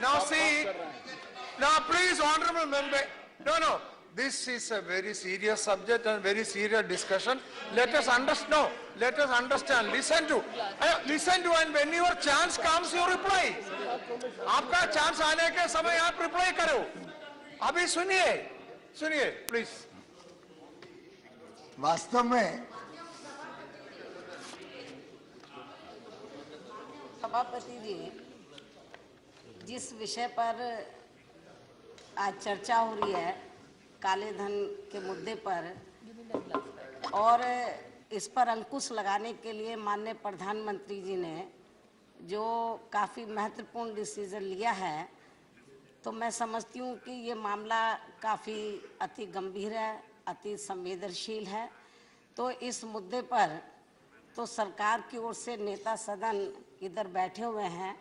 Now see, now please, honorable member, no, this is a very serious subject and very serious discussion. Let us understand, listen to, and when your chance comes, you reply. आपका chance आने के समय आप reply करो. अभी सुनिए, please. वास्तव में सभापति जी, जिस विषय पर आज चर्चा हो रही है, काले धन के मुद्दे पर, और इस पर अंकुश लगाने के लिए माननीय प्रधानमंत्री जी ने जो काफ़ी महत्वपूर्ण डिसीजन लिया है, तो मैं समझती हूँ कि ये मामला काफ़ी अति गंभीर है, अति संवेदनशील है। तो इस मुद्दे पर तो सरकार की ओर से नेता सदन इधर बैठे हुए हैं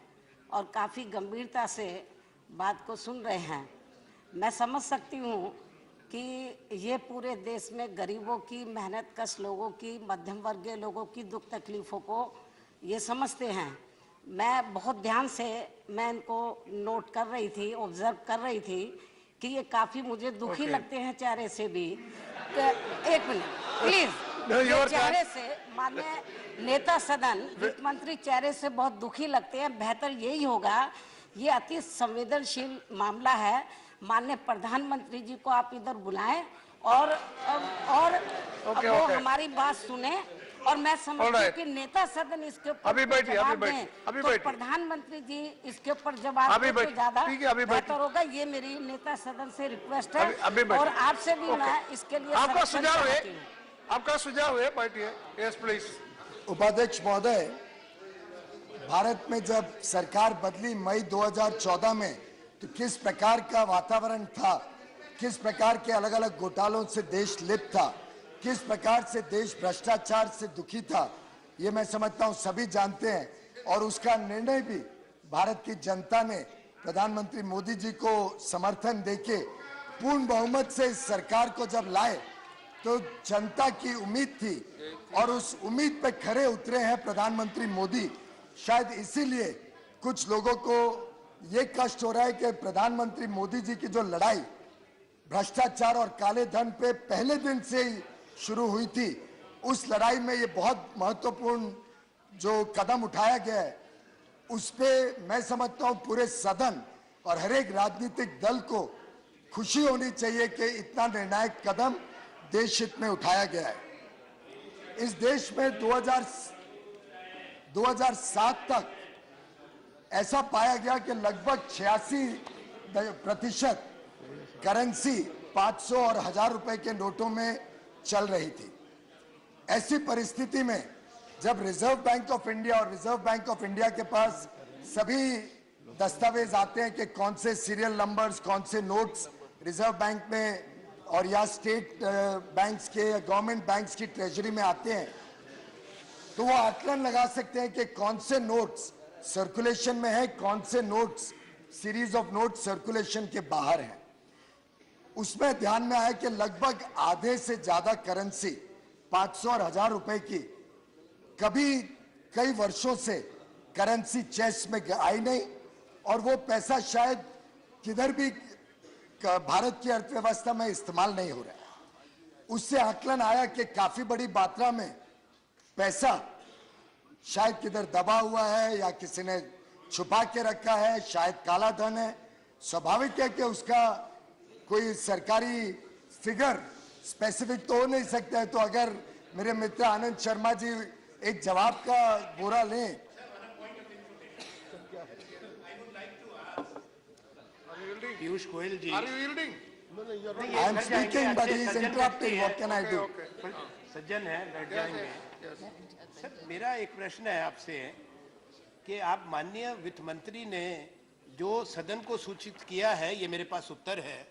और काफ़ी गंभीरता से बात को सुन रहे हैं। मैं समझ सकती हूँ कि ये पूरे देश में गरीबों की, मेहनतकश लोगों की, मध्यम वर्गीय लोगों की दुख तकलीफ़ों को ये समझते हैं। मैं बहुत ध्यान से मैं इनको नोट कर रही थी, ऑब्जर्व कर रही थी कि ये काफ़ी मुझे दुखी लगते हैं चेहरे से भी। एक मिनट प्लीज़, चेहरे से माननीय नेता सदन वित्त मंत्री चेहरे से बहुत दुखी लगते हैं। बेहतर यही होगा, ये अति संवेदनशील मामला है, माननीय प्रधानमंत्री जी को आप इधर बुलाएं और वो हमारी बात सुने। और मैं समझती हूँ कि नेता सदन इसके ऊपर जवाब दें, तो प्रधानमंत्री जी इसके ऊपर जवाब दें तो ज्यादा बेहतर होगा। ये मेरी नेता सदन से रिक्वेस्ट है और आपसे भी मैं इसके लिए आपका सुझाव है, बैठिए। Yes please. उपाध्यक्ष महोदय, भारत में जब सरकार बदली मई 2014 में, तो किस प्रकार का वातावरण था, किस प्रकार के अलग अलग घोटालों से देश लिप्त था, किस प्रकार से देश भ्रष्टाचार से दुखी था, ये मैं समझता हूँ सभी जानते हैं। और उसका निर्णय भी भारत की जनता ने प्रधानमंत्री मोदी जी को समर्थन देके पूर्ण बहुमत से इस सरकार को जब लाए, तो जनता की उम्मीद थी और उस उम्मीद पे खरे उतरे हैं प्रधानमंत्री मोदी। शायद इसीलिए कुछ लोगों को ये कष्ट हो रहा है कि प्रधानमंत्री मोदी जी की जो लड़ाई भ्रष्टाचार और काले धन पे पहले दिन से ही शुरू हुई थी, उस लड़ाई में ये बहुत महत्वपूर्ण जो कदम उठाया गया है, उस पे मैं समझता हूँ पूरे सदन और हर एक राजनीतिक दल को खुशी होनी चाहिए कि इतना निर्णायक कदम देश हित में उठाया गया है। इस देश में 2007 तक ऐसा पाया गया कि लगभग 86% करेंसी 500 और 1000 रुपए के नोटों में चल रही थी। ऐसी परिस्थिति में जब रिजर्व बैंक ऑफ इंडिया और रिजर्व बैंक ऑफ इंडिया के पास सभी दस्तावेज आते हैं कि कौन से सीरियल नंबर्स, कौन से नोट्स रिजर्व बैंक में और या स्टेट बैंक्स के, गवर्नमेंट बैंक्स की ट्रेजरी में आते हैं, तो वो आकलन लगा सकते हैं कि कौन से नोट्स सर्कुलेशन में है, कौन से notes series of note circulation के बाहर हैं। उसमें ध्यान में आया कि लगभग आधे से ज्यादा करेंसी 500 और 1000 रुपए की कभी कई वर्षों से करेंसी चेस्ट में आई नहीं, और वो पैसा शायद किधर भी भारत की अर्थव्यवस्था में इस्तेमाल नहीं हो रहा है। उससे आकलन आया कि काफी बड़ी मात्रा में पैसा शायद किधर दबा हुआ है या किसी ने छुपा के रखा है, शायद काला धन है। स्वाभाविक है कि उसका कोई सरकारी फिगर स्पेसिफिक तो हो नहीं सकता है। तो अगर मेरे मित्र आनंद शर्मा जी एक जवाब का बोरा लें। पीयूष गोयल जी, Are you yielding? I am speaking but he is interrupting. What can I do? सज्जन है, बैठ जाएंगे। सर, मेरा एक प्रश्न है आपसे कि आप माननीय वित्त मंत्री ने जो सदन को सूचित किया है, ये मेरे पास उत्तर है,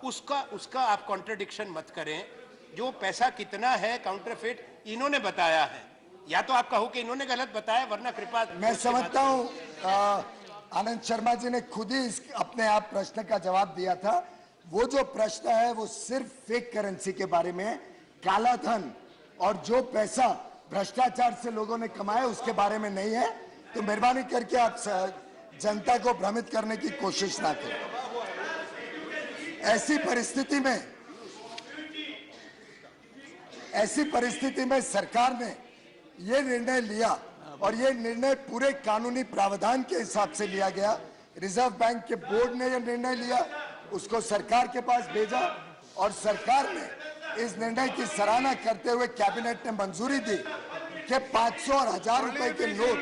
उसका आप कॉन्ट्रडिक्शन मत करें। जो पैसा कितना है काउंटरफेट इन्होंने बताया है, या तो आप कहो कि इन्होंने गलत बताया, वरना कृपया। मैं समझता हूँ आनंद शर्मा जी ने खुद ही अपने आप प्रश्न का जवाब दिया था। वो जो प्रश्न है वो सिर्फ फेक करेंसी के बारे में है, काला धन और जो पैसा भ्रष्टाचार से लोगों ने कमाया उसके बारे में नहीं है। तो मेहरबानी करके आप जनता को भ्रमित करने की कोशिश ना करें। ऐसी परिस्थिति में सरकार ने ये निर्णय लिया और ये निर्णय पूरे कानूनी प्रावधान के हिसाब से लिया गया। रिजर्व बैंक के बोर्ड ने यह निर्णय लिया, उसको सरकार के पास भेजा और सरकार ने इस निर्णय की सराहना करते हुए कैबिनेट ने मंजूरी दी कि 500 और 1000 रुपए के note,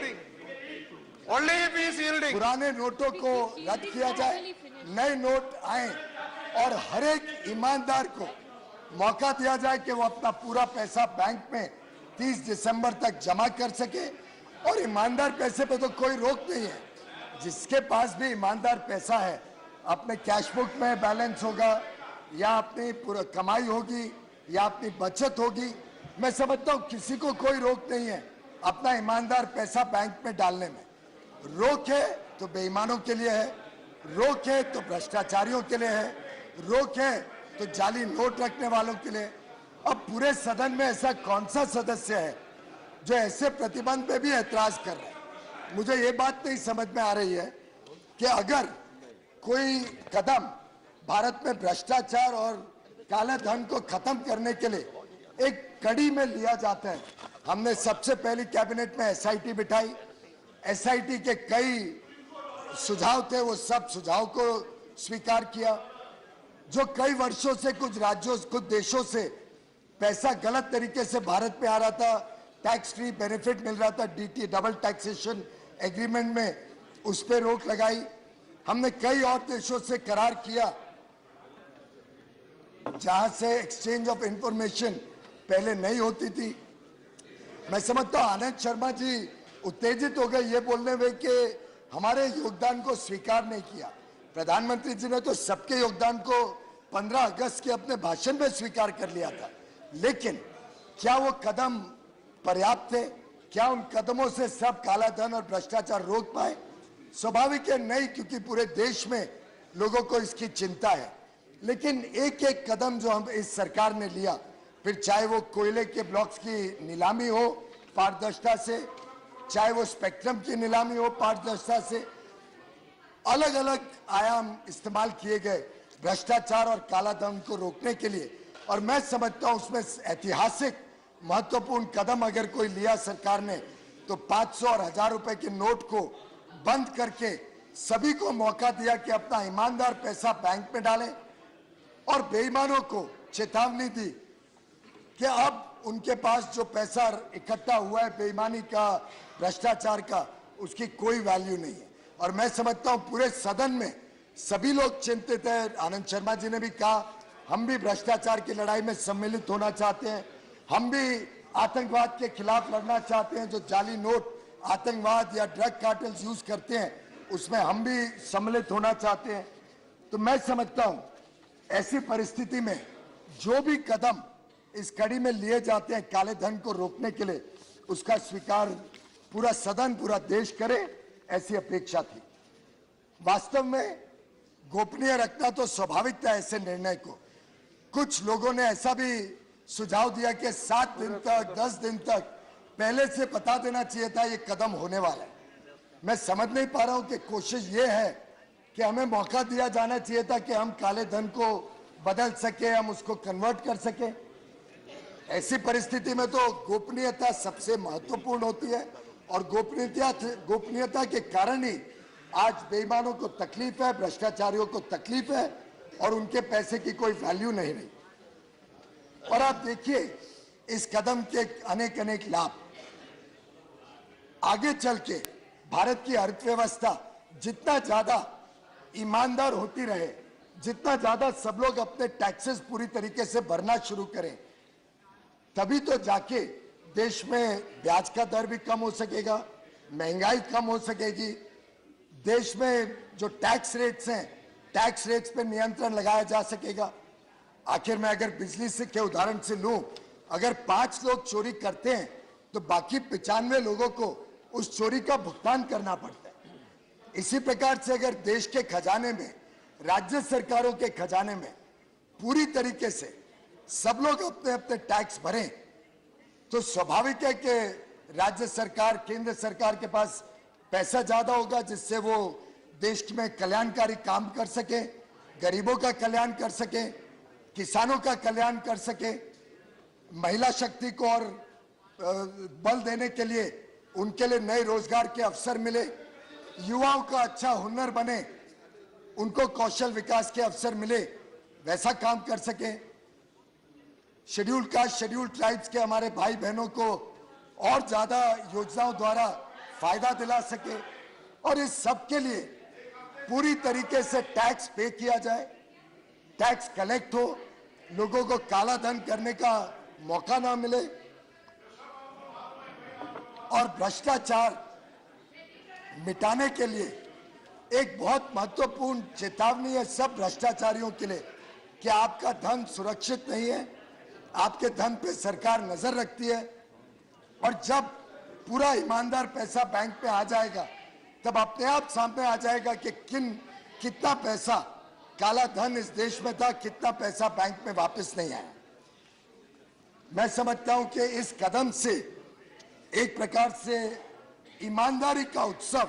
Only if he is yielding. पुराने नोटों को रद्द किया जाए, नए नोट आए और हर एक ईमानदार को मौका दिया जाए कि वो अपना पूरा पैसा बैंक में 30 दिसंबर तक जमा कर सके। और ईमानदार पैसे पे तो कोई रोक नहीं है, जिसके पास भी ईमानदार पैसा है, अपने कैश बुक में बैलेंस होगा या अपनी पूरा कमाई होगी या अपनी बचत होगी, मैं समझता हूँ किसी को कोई रोक नहीं है अपना ईमानदार पैसा बैंक में डालने में। रोक है तो बेईमानों के लिए है, रोक है तो भ्रष्टाचारियों के लिए है, रोक है तो जाली नोट रखने वालों के लिए। अब पूरे सदन में ऐसा कौन सा सदस्य है जो ऐसे प्रतिबंध पे भी ऐतराज कर रहा है? मुझे ये बात नहीं समझ में आ रही है कि अगर कोई कदम भारत में भ्रष्टाचार और काले धन को खत्म करने के लिए एक कड़ी में लिया जाता है। हमने सबसे पहली कैबिनेट में एसआईटी बिठाई, एसआईटी के कई सुझाव थे, वो सब सुझाव को स्वीकार किया। जो कई वर्षों से कुछ राज्यों, कुछ देशों से पैसा गलत तरीके से भारत में आ रहा था, टैक्स फ्री बेनिफिट मिल रहा था, डीटी डबल टैक्सेशन एग्रीमेंट में, उस पर रोक लगाई। हमने कई और देशों से करार किया जहां से एक्सचेंज ऑफ इंफॉर्मेशन पहले नहीं होती थी। मैं समझता हूं आनंद शर्मा जी उत्तेजित हो गए ये बोलने में कि हमारे योगदान को स्वीकार नहीं किया। प्रधानमंत्री जी ने तो सबके योगदान को 15 अगस्त के अपने भाषण में स्वीकार कर लिया था, लेकिन क्या वो कदम पर्याप्त थे? क्या उन कदमों से सब काला धन और भ्रष्टाचार रोक पाए? स्वाभाविक है नहीं, क्योंकि पूरे देश में लोगों को इसकी चिंता है। लेकिन एक एक कदम जो हम इस सरकार ने लिया, फिर चाहे वो कोयले के ब्लॉक्स की नीलामी हो पारदर्शिता से, चाहे वो स्पेक्ट्रम की नीलामी हो पारदर्शिता से, अलग अलग आयाम इस्तेमाल किए गए भ्रष्टाचार और काला धन को रोकने के लिए। और मैं समझता हूं उसमें ऐतिहासिक महत्वपूर्ण कदम अगर कोई लिया सरकार ने, तो 500 और 1000 रुपए के नोट को बंद करके सभी को मौका दिया कि अपना ईमानदार पैसा बैंक में डालें और बेईमानों को चेतावनी दी कि अब उनके पास जो पैसा इकट्ठा हुआ है बेईमानी का, भ्रष्टाचार का, उसकी कोई वैल्यू नहीं है। और मैं समझता हूं पूरे सदन में सभी लोग चिंतित हैं। आनंद शर्मा जी ने भी कहा हम भी भ्रष्टाचार की लड़ाई में सम्मिलित होना चाहते हैं, हम भी आतंकवाद के खिलाफ लड़ना चाहते हैं। जो जाली नोट आतंकवाद या ड्रग कार्टेल्स यूज करते हैं उसमें हम भी सम्मिलित होना चाहते हैं। तो मैं समझता हूं ऐसी परिस्थिति में जो भी कदम इस कड़ी में लिए जाते हैं काले धन को रोकने के लिए, उसका स्वीकार पूरा सदन, पूरा देश करे, ऐसी अपेक्षा थी। वास्तव में गोपनीय रखना तो स्वाभाविक था ऐसे निर्णय को। कुछ लोगों ने ऐसा भी सुझाव दिया कि 7 दिन तक, 10 दिन तक पहले से बता देना चाहिए था ये कदम होने वाला है। मैं समझ नहीं पा रहा हूं कि कोशिश ये है कि हमें मौका दिया जाना चाहिए था कि हम काले धन को बदल सके, हम उसको कन्वर्ट कर सके। ऐसी परिस्थिति में तो गोपनीयता सबसे महत्वपूर्ण होती है और गोपनीयता के कारण ही आज बेईमानों को तकलीफ है, भ्रष्टाचारियों को तकलीफ है और उनके पैसे की कोई वैल्यू नहीं रही। और आप देखिए इस कदम के अनेक अनेक लाभ। आगे चल के भारत की अर्थव्यवस्था जितना ज्यादा ईमानदार होती रहे, जितना ज्यादा सब लोग अपने टैक्सेस पूरी तरीके से भरना शुरू करें, तभी तो जाके देश में ब्याज का दर भी कम हो सकेगा, महंगाई कम हो सकेगी, देश में जो टैक्स रेट्स हैं, टैक्स रेट्स पे नियंत्रण लगाया जा सकेगा। आखिर में अगर बिजली से के उदाहरण से लूं, अगर 5 लोग चोरी करते हैं तो बाकी 95 लोगों को उस चोरी का भुगतान करना पड़ता है। इसी प्रकार से अगर देश के खजाने में, राज्य सरकारों के खजाने में पूरी तरीके से सब लोग अपने अपने टैक्स भरें, तो स्वाभाविक है कि राज्य सरकार, केंद्र सरकार के पास पैसा ज्यादा होगा जिससे वो देश में कल्याणकारी काम कर सके, गरीबों का कल्याण कर सके, किसानों का कल्याण कर सके, महिला शक्ति को और बल देने के लिए उनके लिए नए रोजगार के अवसर मिले, युवाओं का अच्छा हुनर बने, उनको कौशल विकास के अवसर मिले, वैसा काम कर सके। शेड्यूल्ड कास्ट, शेड्यूल्ड ट्राइब्स के हमारे भाई बहनों को और ज्यादा योजनाओं द्वारा फायदा दिला सके और इस सब के लिए पूरी तरीके से टैक्स पे किया जाए, टैक्स कलेक्ट हो, लोगों को काला धन करने का मौका ना मिले और भ्रष्टाचार मिटाने के लिए एक बहुत महत्वपूर्ण चेतावनी है सब भ्रष्टाचारियों के लिए कि आपका धन सुरक्षित नहीं है, आपके धन पे सरकार नजर रखती है और जब पूरा ईमानदार पैसा बैंक पे आ जाएगा तब अपने आप सामने आ जाएगा कि कितना पैसा काला धन इस देश में था, कितना पैसा बैंक में वापस नहीं आया। मैं समझता हूं कि इस कदम से एक प्रकार से ईमानदारी का उत्सव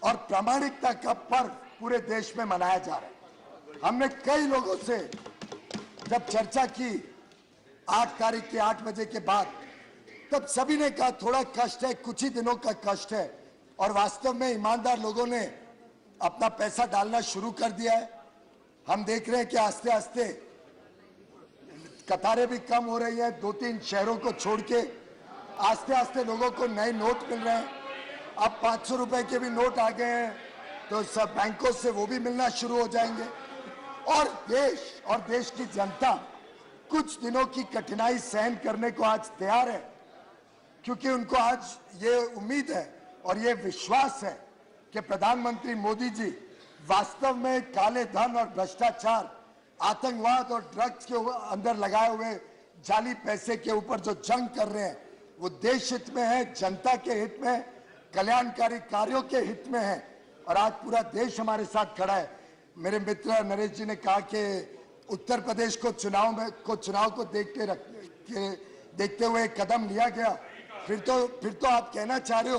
और प्रामाणिकता का पर्व पूरे देश में मनाया जा रहा है। हमने कई लोगों से जब चर्चा की 8 तारीख के 8 बजे के बाद, तब सभी ने कहा थोड़ा कष्ट है, कुछ ही दिनों का कष्ट है और वास्तव में ईमानदार लोगों ने अपना पैसा डालना शुरू कर दिया है। हम देख रहे हैं कि आस्ते आस्ते कतारें भी कम हो रही है, 2-3 शहरों को छोड़ के आस्ते आस्ते लोगों को नए नोट मिल रहे हैं। अब 500 रुपए के भी नोट आ गए हैं तो सब बैंकों से वो भी मिलना शुरू हो जाएंगे और देश की जनता कुछ दिनों की कठिनाई सहन करने को आज तैयार है, क्योंकि उनको आज ये उम्मीद है और ये विश्वास है कि प्रधानमंत्री मोदी जी वास्तव में काले धन और भ्रष्टाचार, आतंकवाद और ड्रग्स के अंदर लगाए हुए जाली पैसे के ऊपर जो जंग कर रहे हैं वो देश हित में है, जनता के हित में, कल्याणकारी कार्यों के हित में है और आज पूरा देश हमारे साथ खड़ा है। मेरे मित्र नरेश जी ने कहा कि उत्तर प्रदेश को चुनाव को देखते हुए कदम लिया गया। फिर तो आप कहना चाह रहे हो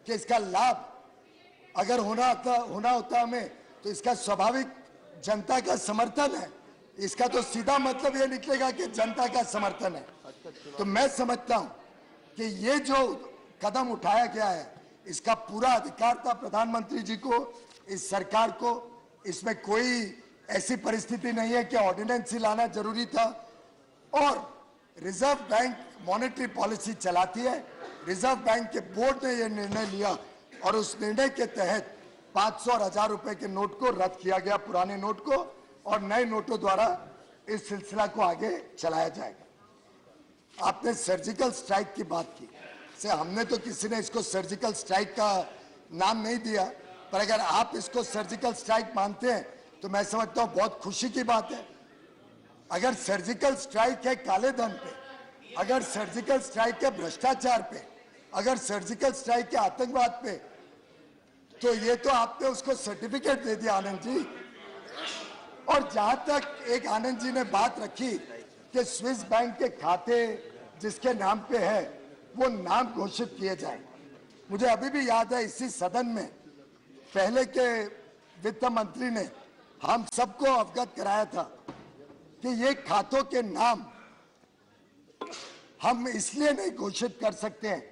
कि इसका लाभ अगर होना होता हमें तो इसका स्वाभाविक जनता का समर्थन है, इसका तो सीधा मतलब ये निकलेगा कि जनता का समर्थन है। तो मैं समझता हूं कि ये जो कदम उठाया गया है इसका पूरा अधिकार था प्रधानमंत्री जी को, इस सरकार को। इसमें कोई ऐसी परिस्थिति नहीं है कि ऑर्डिनेंस ही लाना जरूरी था और रिजर्व बैंक मॉनेटरी पॉलिसी चलाती है। रिजर्व बैंक के बोर्ड ने यह निर्णय लिया और उस निर्णय के तहत 500 और 1000 रुपए के नोट को रद्द किया गया, पुराने नोट को, और नए नोटों द्वारा इस सिलसिला को आगे चलाया जाएगा। आपने सर्जिकल स्ट्राइक की बात की, से हमने तो किसी ने इसको सर्जिकल स्ट्राइक का नाम नहीं दिया, पर अगर आप इसको सर्जिकल स्ट्राइक मानते हैं तो मैं समझता हूं बहुत खुशी की बात है। अगर सर्जिकल स्ट्राइक है काले धन पे, अगर सर्जिकल स्ट्राइक है भ्रष्टाचार पे, अगर सर्जिकल स्ट्राइक है आतंकवाद पे, तो ये तो आपने उसको सर्टिफिकेट दे दिया आनंद जी। और जहां तक एक आनंद जी ने बात रखी कि स्विस बैंक के खाते जिसके नाम पे है वो नाम घोषित किए जाए, मुझे अभी भी याद है इसी सदन में पहले के वित्त मंत्री ने हम सबको अवगत कराया था कि ये खातों के नाम हम इसलिए नहीं घोषित कर सकते हैं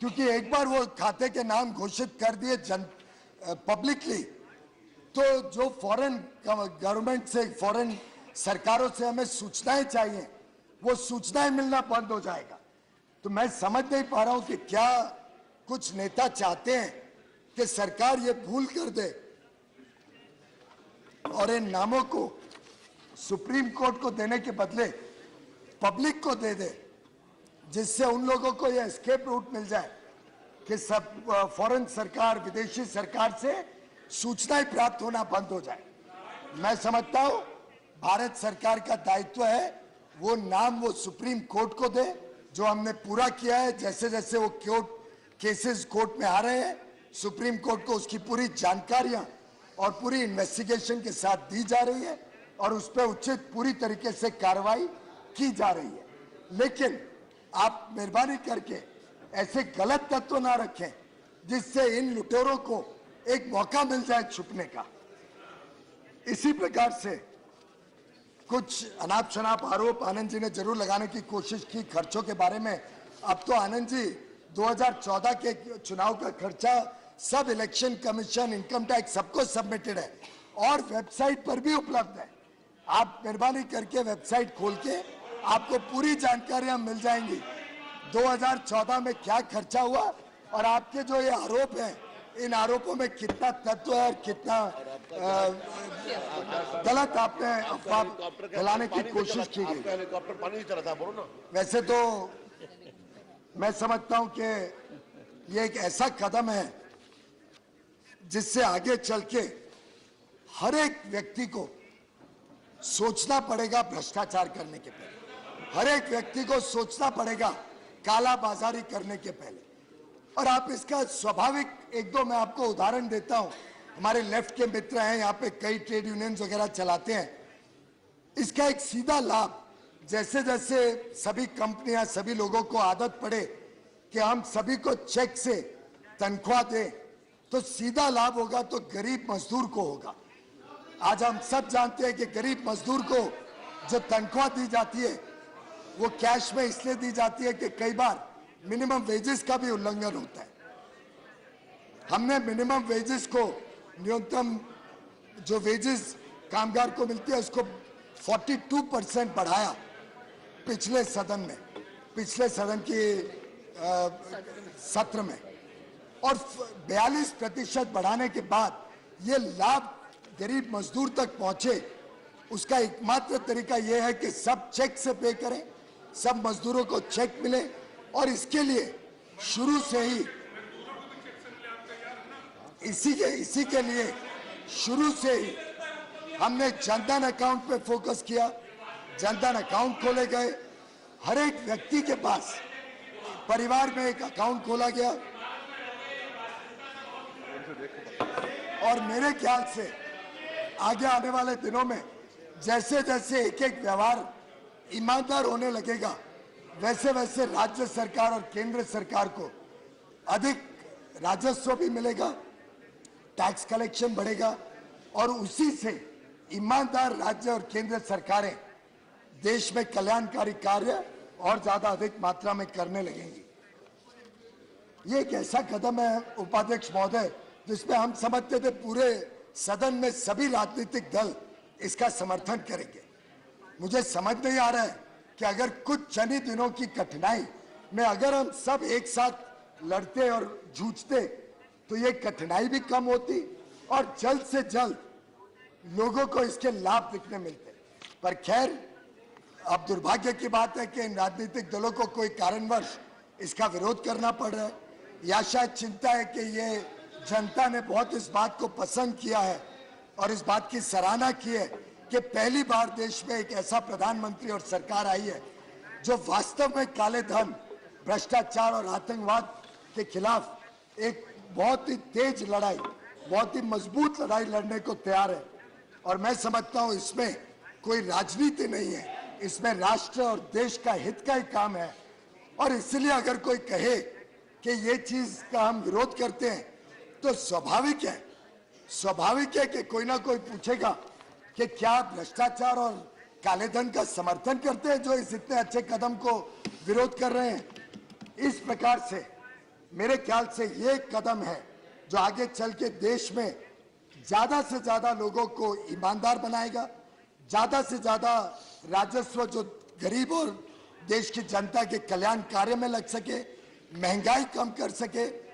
क्योंकि एक बार वो खाते के नाम घोषित कर दिए पब्लिकली तो जो फॉरेन गवर्नमेंट से, फॉरेन सरकारों से हमें सूचनाएं चाहिए, वो सूचनाएं मिलना बंद हो जाएगा। तो मैं समझ नहीं पा रहा हूं कि क्या कुछ नेता चाहते हैं कि सरकार ये भूल कर दे और इन नामों को सुप्रीम कोर्ट को देने के बदले पब्लिक को दे दे, जिससे उन लोगों को यह एस्केप रूट मिल जाए कि सब फॉरेन सरकार, विदेशी सरकार से सूचनाएं प्राप्त होना बंद हो जाए। मैं समझता हूं भारत सरकार का दायित्व है वो नाम वो सुप्रीम कोर्ट को दे, जो हमने पूरा किया है। जैसे जैसे वो केसेस कोर्ट में आ रहे हैं, सुप्रीम कोर्ट को उसकी पूरी जानकारियां और पूरी इन्वेस्टिगेशन के साथ दी जा रही है और उस पर उचित पूरी तरीके से कार्रवाई की जा रही है। लेकिन आप मेहरबानी करके ऐसे गलत तत्व ना रखें जिससे इन लुटेरों को एक मौका मिल जाए छुपने का। इसी प्रकार से कुछ अनाप शनाप आरोप आनंद जी ने जरूर लगाने की कोशिश की खर्चों के बारे में। अब तो आनंद जी 2014 के चुनाव का खर्चा सब इलेक्शन कमीशन, इनकम टैक्स सबको सबमिटेड है और वेबसाइट पर भी उपलब्ध है। आप मेहरबानी करके वेबसाइट खोल के आपको पूरी जानकारियां मिल जाएंगी 2014 में क्या खर्चा हुआ और आपके जो ये आरोप हैं, इन आरोपों में कितना तत्व है और कितना गलत आपने अफवाह फैलाने की कोशिश की गई। हेलीकॉप्टर पानी नहीं चला था, बोलो ना। वैसे तो मैं समझता हूं कि ये एक ऐसा कदम है जिससे आगे चल के हर एक व्यक्ति को सोचना पड़ेगा भ्रष्टाचार करने के पहले, हर एक व्यक्ति को सोचना पड़ेगा काला बाजारी करने के पहले। और आप इसका स्वाभाविक एक दो मैं आपको उदाहरण देता हूं। हमारे लेफ्ट के मित्र हैं यहाँ पे, कई ट्रेड यूनियंस वगैरह चलाते हैं। इसका एक सीधा लाभ, जैसे जैसे सभी कंपनियां, सभी लोगों को आदत पड़े कि हम सभी को चेक से तनख्वाह दें, तो सीधा लाभ होगा तो गरीब मजदूर को होगा। आज हम सब जानते हैं कि गरीब मजदूर को जो तनख्वाह दी जाती है वो कैश में इसलिए दी जाती है कि कई बार मिनिमम वेजेस का भी उल्लंघन होता है। हमने मिनिमम वेजेस को, न्यूनतम जो वेजेस कामगार को मिलती है उसको 42% बढ़ाया पिछले सदन में, पिछले सदन के सत्र में, और 42% बढ़ाने के बाद ये लाभ गरीब मजदूर तक पहुंचे। उसका एकमात्र तरीका यह है कि सब चेक से पे करें, सब मजदूरों को चेक मिले। और इसके लिए शुरू से ही इसी के लिए शुरू से ही हमने जनधन अकाउंट पे फोकस किया। जनधन अकाउंट खोले गए, हर एक व्यक्ति के पास परिवार में एक अकाउंट खोला गया और मेरे ख्याल से आगे आने वाले दिनों में जैसे जैसे एक एक व्यवहार ईमानदार होने लगेगा, वैसे वैसे राज्य सरकार और केंद्र सरकार को अधिक राजस्व भी मिलेगा, टैक्स कलेक्शन बढ़ेगा और उसी से ईमानदार राज्य और केंद्र सरकारें देश में कल्याणकारी कार्य और ज्यादा अधिक मात्रा में करने लगेंगी। ये एक ऐसा कदम है उपाध्यक्ष महोदय जिसमें हम समझते थे पूरे सदन में सभी राजनीतिक दल इसका समर्थन करेंगे। मुझे समझ नहीं आ रहा है कि अगर कुछ चंद ही दिनों की कठिनाई में अगर हम सब एक साथ लड़ते और जूझते तो ये कठिनाई भी कम होती और जल्द से जल्द लोगों को इसके लाभ दिखने मिलते। पर खैर, अब दुर्भाग्य की बात है कि इन राजनीतिक दलों को कोई कारणवश इसका विरोध करना पड़ रहा है, या शायद चिंता है कि ये जनता ने बहुत इस बात को पसंद किया है और इस बात की सराहना की है कि पहली बार देश में एक ऐसा प्रधानमंत्री और सरकार आई है जो वास्तव में काले धन, भ्रष्टाचार और आतंकवाद के खिलाफ एक बहुत ही तेज लड़ाई, बहुत ही मजबूत लड़ाई लड़ने को तैयार है। और मैं समझता हूं इसमें कोई राजनीति नहीं है, इसमें राष्ट्र और देश का हित का ही काम है। और इसलिए अगर कोई कहे कि ये चीज का हम विरोध करते हैं तो स्वाभाविक है कि कोई ना कोई पूछेगा कि क्या आप भ्रष्टाचार और काले धन का समर्थन करते हैं जो इस इतने अच्छे कदम को विरोध कर रहे हैं। इस प्रकार से मेरे ख्याल से ये कदम है जो आगे चल के देश में ज्यादा से ज्यादा लोगों को ईमानदार बनाएगा, ज्यादा से ज्यादा राजस्व जो गरीब और देश की जनता के कल्याण कार्य में लग सके, महंगाई कम कर सके,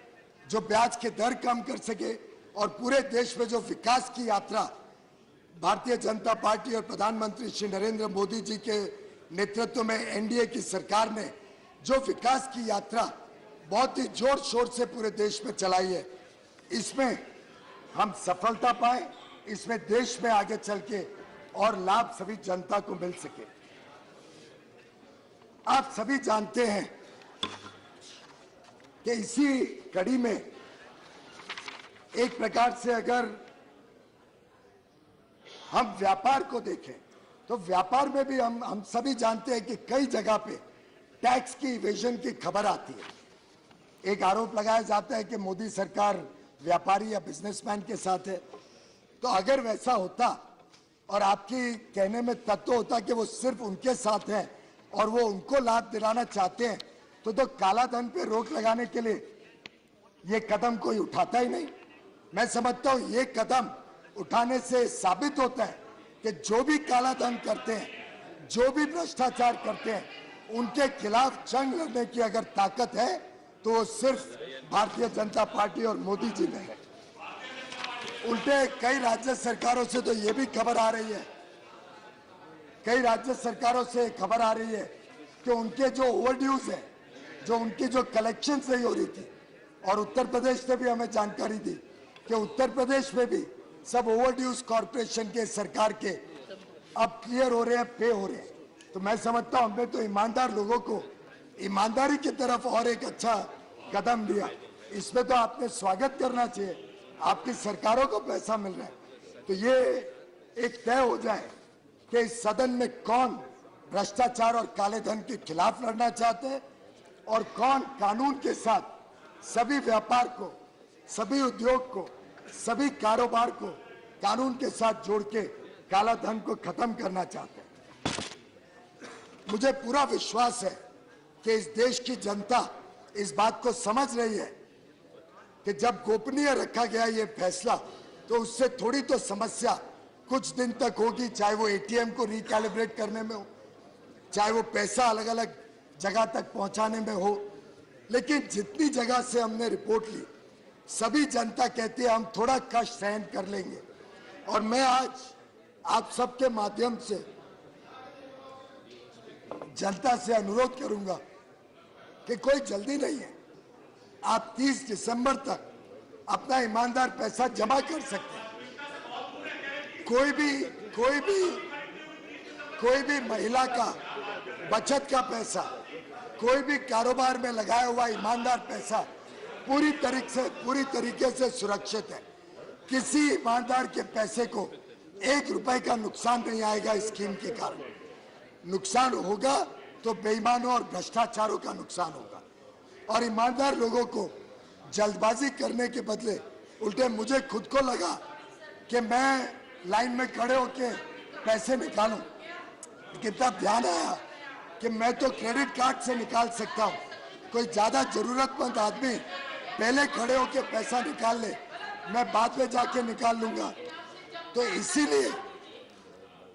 जो ब्याज के दर कम कर सके और पूरे देश में जो विकास की यात्रा भारतीय जनता पार्टी और प्रधानमंत्री श्री नरेंद्र मोदी जी के नेतृत्व में एनडीए की सरकार ने जो विकास की यात्रा बहुत ही जोर शोर से पूरे देश में चलाई है, इसमें हम सफलता पाए, इसमें देश में आगे चल के और लाभ सभी जनता को मिल सके। आप सभी जानते हैं कि इसी कड़ी में एक प्रकार से अगर हम व्यापार को देखें तो व्यापार में भी हम सभी जानते हैं कि कई जगह पे टैक्स की इवेजन की खबर आती है। एक आरोप लगाया जाता है कि मोदी सरकार व्यापारी या बिजनेसमैन के साथ है। तो अगर वैसा होता और आपकी कहने में तत्व होता कि वो सिर्फ उनके साथ है और वो उनको लाभ दिलाना चाहते हैं, तो काला धन पे रोक लगाने के लिए ये कदम कोई उठाता ही नहीं। मैं समझता हूं ये कदम उठाने से साबित होता है कि जो भी काला धन करते हैं, जो भी भ्रष्टाचार करते हैं, उनके खिलाफ जंग लड़ने की अगर ताकत है तो वो सिर्फ भारतीय जनता पार्टी और मोदी जी में है। उल्टे कई राज्य सरकारों से तो ये भी खबर आ रही है, कई राज्य सरकारों से खबर आ रही है कि उनके जो ओवरड्यूज है, जो उनकी जो कलेक्शन सही हो रही थी, और उत्तर प्रदेश ने भी हमें जानकारी दी कि उत्तर प्रदेश में भी सब ओवरड्यूज कॉर्पोरेशन के सरकार के अब क्लियर हो रहे हैं, पे हो रहे हैं। तो मैं समझता हूं हमने तो ईमानदार लोगों को ईमानदारी की तरफ और एक अच्छा कदम लिया। इसमें तो आपने स्वागत करना चाहिए, आपकी सरकारों को पैसा मिल रहा है। तो ये एक तय हो जाए कि इस सदन में कौन भ्रष्टाचार और काले धन के खिलाफ लड़ना चाहते हैं और कौन कानून के साथ सभी व्यापार को, सभी उद्योग को, सभी कारोबार को कानून के साथ जोड़ के काला धन को खत्म करना चाहते हैं। मुझे पूरा विश्वास है कि इस देश की जनता इस बात को समझ रही है कि जब गोपनीय रखा गया ये फैसला, तो उससे थोड़ी तो समस्या कुछ दिन तक होगी, चाहे वो एटीएम को रिकैलिब्रेट करने में हो, चाहे वो पैसा अलग अलग जगह तक पहुंचाने में हो। लेकिन जितनी जगह से हमने रिपोर्ट ली, सभी जनता कहती है हम थोड़ा कष्ट सहन कर लेंगे। और मैं आज आप सबके माध्यम से जनता से अनुरोध करूंगा कि कोई जल्दी नहीं है, आप 30 दिसंबर तक अपना ईमानदार पैसा जमा कर सकते हैं। कोई भी महिला का बचत का पैसा, कोई भी कारोबार में लगाया हुआ ईमानदार पैसा पूरी तरीके से सुरक्षित है। किसी ईमानदार के पैसे को 1 रुपए का नुकसान नहीं आएगा इस स्कीम के कारण। नुकसान होगा तो बेईमानों और भ्रष्टाचारों का नुकसान होगा। और ईमानदार लोगों को जल्दबाजी करने के बदले उल्टे मुझे खुद को लगा कि मैं लाइन में खड़े होके पैसे निकालूं, लेकिन तब ध्यान आया कि मैं तो क्रेडिट कार्ड से निकाल सकता हूं, कोई ज्यादा जरूरतमंद आदमी पहले खड़े होके पैसा निकाल ले, मैं बाद में जाके निकाल लूंगा। तो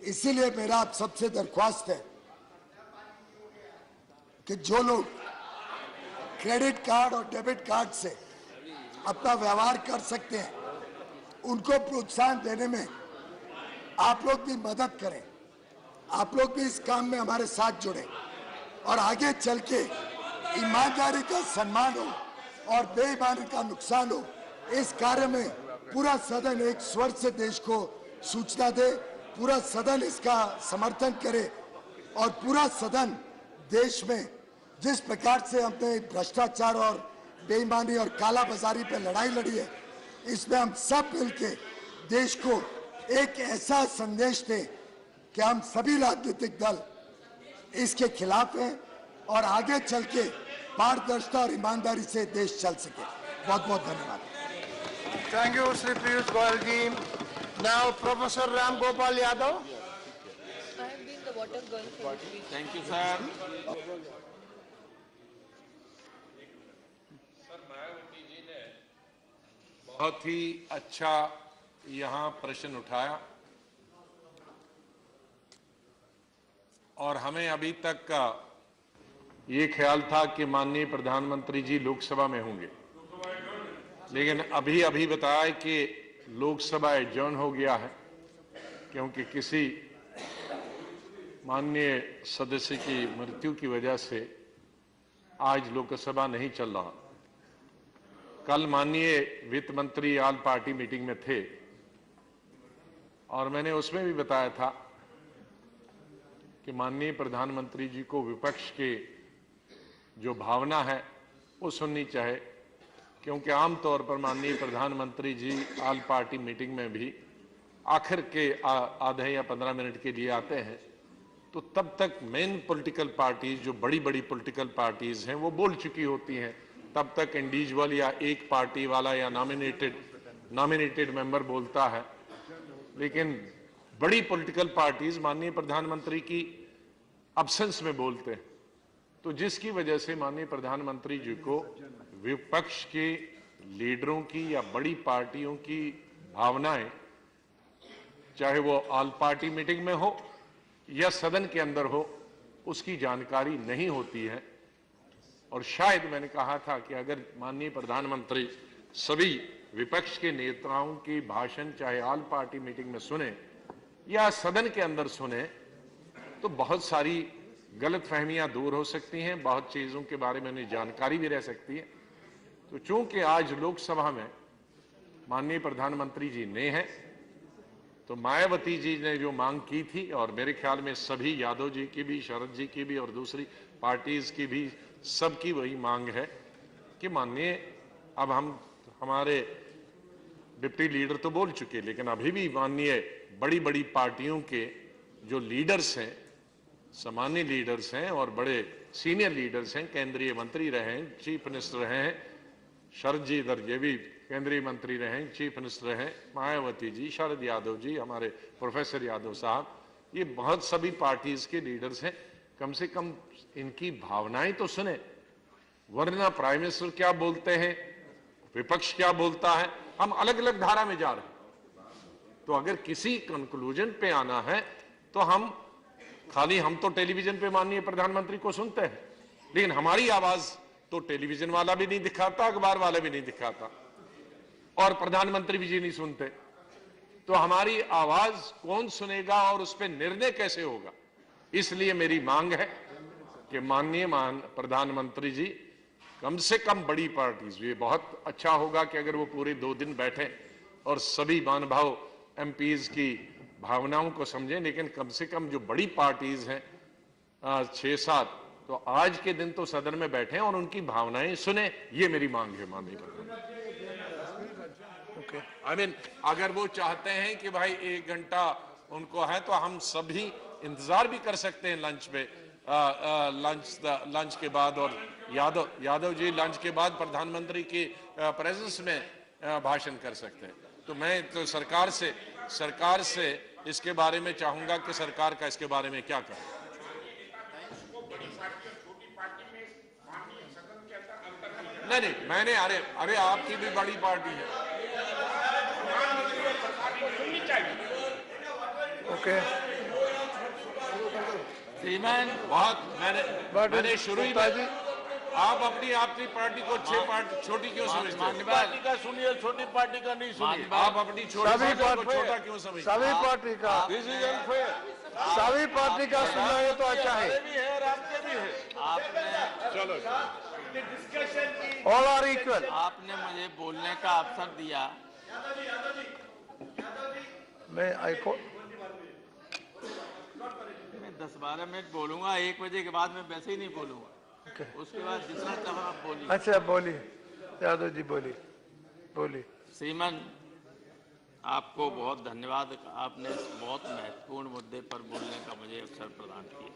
इसीलिए मेरा आप सबसे दरख्वास्त है कि जो लोग क्रेडिट कार्ड और डेबिट कार्ड से अपना व्यवहार कर सकते हैं, उनको प्रोत्साहन देने में आप लोग भी मदद करें, आप लोग भी इस काम में हमारे साथ जुड़े और आगे चल के ईमानदारी का सम्मान हो और बेईमानी का नुकसान हो। इस कार्य में पूरा सदन एक स्वर से देश को सूचना दे, पूरा सदन इसका समर्थन करे और पूरा सदन देश में जिस प्रकार से हमने भ्रष्टाचार और बेईमानी और काला बाजारी पे लड़ाई लड़ी है, इसमें हम सब मिलके देश को एक ऐसा संदेश दें कि हम सभी राजनीतिक दल इसके खिलाफ हैं और आगे चल के पारदर्शिता और ईमानदारी से देश चल सके। बहुत बहुत धन्यवाद। Thank you, Shri Piyush Goyal ji. Now, Professor Ram Gopal Yadav. I have been the water girl for this week. Thank you, sir. Sir, Mayawati ji ने बहुत ही अच्छा यहाँ प्रश्न उठाया और हमें अभी तक का ये ख्याल था कि माननीय प्रधानमंत्री जी लोकसभा में होंगे, लेकिन अभी बताया कि लोकसभा एडजर्न हो गया है क्योंकि किसी माननीय सदस्य की मृत्यु की वजह से आज लोकसभा नहीं चल रहा। कल माननीय वित्त मंत्री ऑल पार्टी मीटिंग में थे और मैंने उसमें भी बताया था कि माननीय प्रधानमंत्री जी को विपक्ष के जो भावना है वो सुननी चाहिए, क्योंकि आमतौर पर माननीय प्रधानमंत्री जी ऑल पार्टी मीटिंग में भी आखिर के आधे या 15 मिनट के लिए आते हैं, तो तब तक मेन पॉलिटिकल पार्टीज जो बड़ी बड़ी पॉलिटिकल पार्टीज हैं वो बोल चुकी होती हैं, तब तक इंडिविजुअल या एक पार्टी वाला या नॉमिनेटेड मेंबर बोलता है, लेकिन बड़ी पॉलिटिकल पार्टीज माननीय प्रधानमंत्री की अब्सेंस में बोलते हैं। तो जिसकी वजह से माननीय प्रधानमंत्री जी को विपक्ष के लीडरों की या बड़ी पार्टियों की भावनाएं, चाहे वो ऑल पार्टी मीटिंग में हो या सदन के अंदर हो, उसकी जानकारी नहीं होती है। और शायद मैंने कहा था कि अगर माननीय प्रधानमंत्री सभी विपक्ष के नेताओं की भाषण चाहे ऑल पार्टी मीटिंग में सुने या सदन के अंदर सुने, तो बहुत सारी गलतफहमियां दूर हो सकती हैं, बहुत चीजों के बारे में उन्हें जानकारी भी रह सकती है। तो चूंकि आज लोकसभा में माननीय प्रधानमंत्री जी ने हैं, तो मायावती जी ने जो मांग की थी, और मेरे ख्याल में सभी यादव जी की भी, शरद जी की भी और दूसरी पार्टीज की भी, सबकी वही मांग है कि माननीय, अब हमारे डिप्टी लीडर तो बोल चुके, लेकिन अभी भी माननीय बड़ी बड़ी पार्टियों के जो लीडर्स हैं, सामान्य लीडर्स हैं और बड़े सीनियर लीडर्स हैं, केंद्रीय मंत्री रहे हैं, चीफ मिनिस्टर रहे हैं, शरद जी इधर ये भी केंद्रीय मंत्री रहे, चीफ मिनिस्टर रहे, मायावती जी, शरद यादव जी, हमारे प्रोफेसर यादव साहब, ये बहुत सभी पार्टीज के लीडर्स हैं। कम से कम इनकी भावनाएं तो सुने, वरना प्राइम मिनिस्टर क्या बोलते हैं, विपक्ष क्या बोलता है, हम अलग अलग धारा में जा रहे हैं। तो अगर किसी कंक्लूजन पे आना है तो हम तो टेलीविजन पे माननीय प्रधानमंत्री को सुनते हैं, लेकिन हमारी आवाज तो टेलीविजन वाला भी नहीं दिखाता, अखबार वाला भी नहीं दिखाता, और प्रधानमंत्री जी नहीं सुनते। तो हमारी आवाज कौन सुनेगा और उस पर निर्णय कैसे होगा? इसलिए मेरी मांग है कि माननीय प्रधानमंत्री जी कम से कम बड़ी पार्टीज, ये बहुत अच्छा होगा कि अगर वो पूरे 2 दिन बैठे और सभी महानुभाव एमपीज की भावनाओं को समझें, लेकिन कम से कम जो बड़ी पार्टीज हैं 6-7, तो आज के दिन तो सदन में बैठे और उनकी भावनाएं सुने, ये मेरी मांग है माननीय प्रधानमंत्री। आई मीन अगर वो चाहते हैं कि भाई 1 घंटा उनको है, तो हम सभी इंतजार भी कर सकते हैं लंच पे, लंच के बाद, और यादव जी लंच के बाद प्रधानमंत्री की प्रेजेंस में भाषण कर सकते हैं। तो मैं तो सरकार से इसके बारे में चाहूंगा कि सरकार का इसके बारे में क्या कहे। नहीं, मैंने अरे आपकी भी बड़ी पार्टी है। ओके, श्रीमान, बहुत मैंने शुरू ही में, आप अपनी आपकी पार्टी को 6 पार्टी छोटी क्यों समझते हैं? पार्टी का सुनिए, छोटी पार्टी का नहीं सुनिए। आप अपनी छोटी पार्टी को छोटा क्यों समझते हैं? सभी पार्टी का, सभी पार्टी का सुनना है तो अच्छा है। भी है और आपके भी है। चलो, ऑल आर इक्वल। आपने मुझे बोलने का अवसर दिया। मैं 10-12 मिनट बोलूंगा, 1 बजे के बाद मैं वैसे ही नहीं बोलूंगा। उसके बाद जितना चाहो आप बोलिए। अच्छा बोलिए, यादव जी बोलिए। श्रीमान, आपको बहुत धन्यवाद, आपने इस बहुत महत्वपूर्ण मुद्दे पर बोलने का मुझे अवसर प्रदान किया।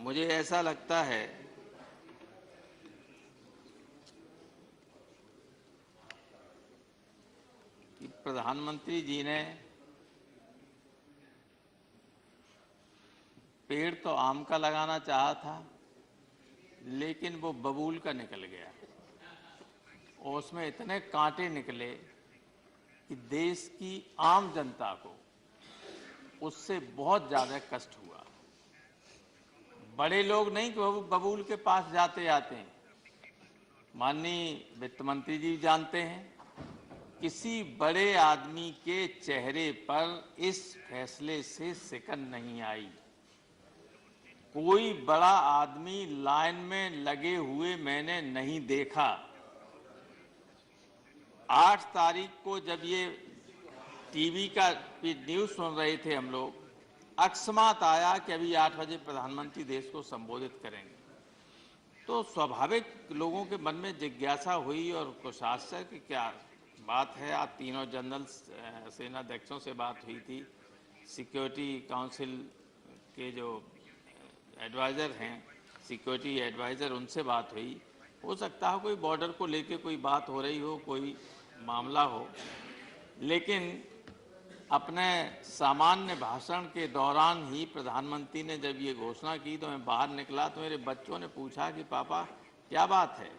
मुझे ऐसा लगता है कि प्रधानमंत्री जी ने पेड़ तो आम का लगाना चाहा था, लेकिन वो बबूल का निकल गया और उसमें इतने कांटे निकले कि देश की आम जनता को उससे बहुत ज्यादा कष्ट हुआ। बड़े लोग नहीं कि वो बबूल के पास जाते आते हैं। माननीय वित्त मंत्री जी जानते हैं, किसी बड़े आदमी के चेहरे पर इस फैसले से सिकन नहीं आई। कोई बड़ा आदमी लाइन में लगे हुए मैंने नहीं देखा। 8 तारीख को जब ये टीवी का न्यूज सुन रहे थे हम लोग, अकस्मात आया कि अभी 8 बजे प्रधानमंत्री देश को संबोधित करेंगे, तो स्वाभाविक लोगों के मन में जिज्ञासा हुई और कुछ आश्चर्य कि क्या बात है। आप तीनों जनरल सेनाध्यक्षों से बात हुई थी, सिक्योरिटी काउंसिल के जो एडवाइजर हैं सिक्योरिटी एडवाइजर, उनसे बात हुई। हो सकता हो कोई बॉर्डर को लेके कोई बात हो रही हो, कोई मामला हो, लेकिन अपने सामान्य भाषण के दौरान ही प्रधानमंत्री ने जब ये घोषणा की तो मैं बाहर निकला तो मेरे बच्चों ने पूछा कि पापा क्या बात है।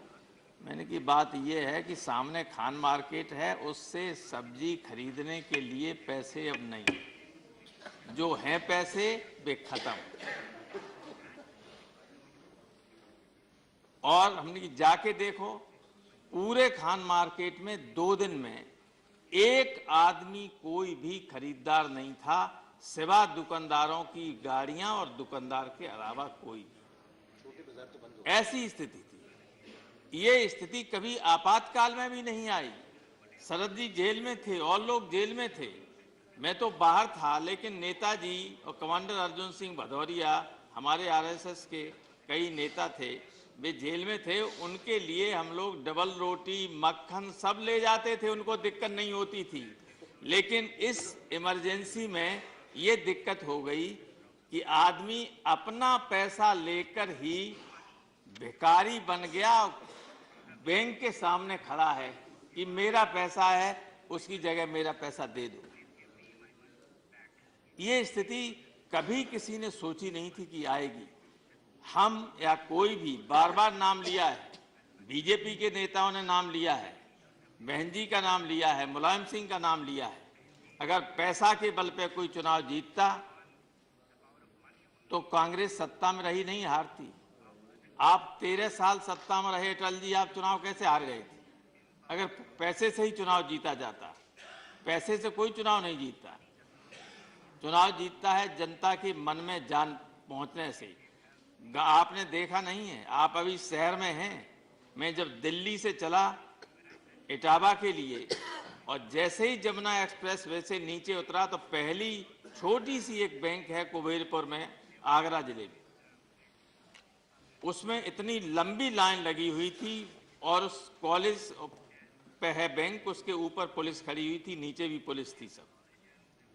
मैंने की बात ये है कि सामने खान मार्केट है, उससे सब्जी खरीदने के लिए पैसे अब नहीं, जो हैं पैसे वे खत्म। और हमने जाके देखो, पूरे खान मार्केट में 2 दिन में एक आदमी कोई भी खरीदार नहीं था, सिवा दुकानदारों की गाड़ियां और दुकानदार के अलावा कोई। ऐसी स्थिति थी। ये स्थिति कभी आपातकाल में भी नहीं आई। शरद जी जेल में थे और लोग जेल में थे, मैं तो बाहर था, लेकिन नेताजी और कमांडर अर्जुन सिंह भदौरिया, हमारे आरएसएस के कई नेता थे, वे जेल में थे। उनके लिए हम लोग डबल रोटी, मक्खन सब ले जाते थे, उनको दिक्कत नहीं होती थी। लेकिन इस इमरजेंसी में ये दिक्कत हो गई कि आदमी अपना पैसा लेकर ही भिखारी बन गया, बैंक के सामने खड़ा है कि मेरा पैसा है, उसकी जगह मेरा पैसा दे दो। ये स्थिति कभी किसी ने सोची नहीं थी कि आएगी। हम या कोई भी बार बार नाम लिया है, बीजेपी के नेताओं ने नाम लिया है, बहन जी का नाम लिया है, मुलायम सिंह का नाम लिया है। अगर पैसा के बल पे कोई चुनाव जीतता तो कांग्रेस सत्ता में रही नहीं, हारती। आप 13 साल सत्ता में रहे अटल जी, आप चुनाव कैसे हार गए थे? अगर पैसे से ही चुनाव जीता जाता। पैसे से कोई चुनाव नहीं जीतता। चुनाव जीतता है जनता के मन में जान पहुंचने से। आपने देखा नहीं है, आप अभी शहर में हैं। मैं जब दिल्ली से चला इटावा के लिए और जैसे ही जमुना एक्सप्रेस वे से नीचे उतरा तो पहली छोटी सी एक बैंक है कुबेरपुर में, आगरा जिले में, उसमें इतनी लंबी लाइन लगी हुई थी और उस कॉलेज पे है बैंक, उसके ऊपर पुलिस खड़ी हुई थी, नीचे भी पुलिस थी। सब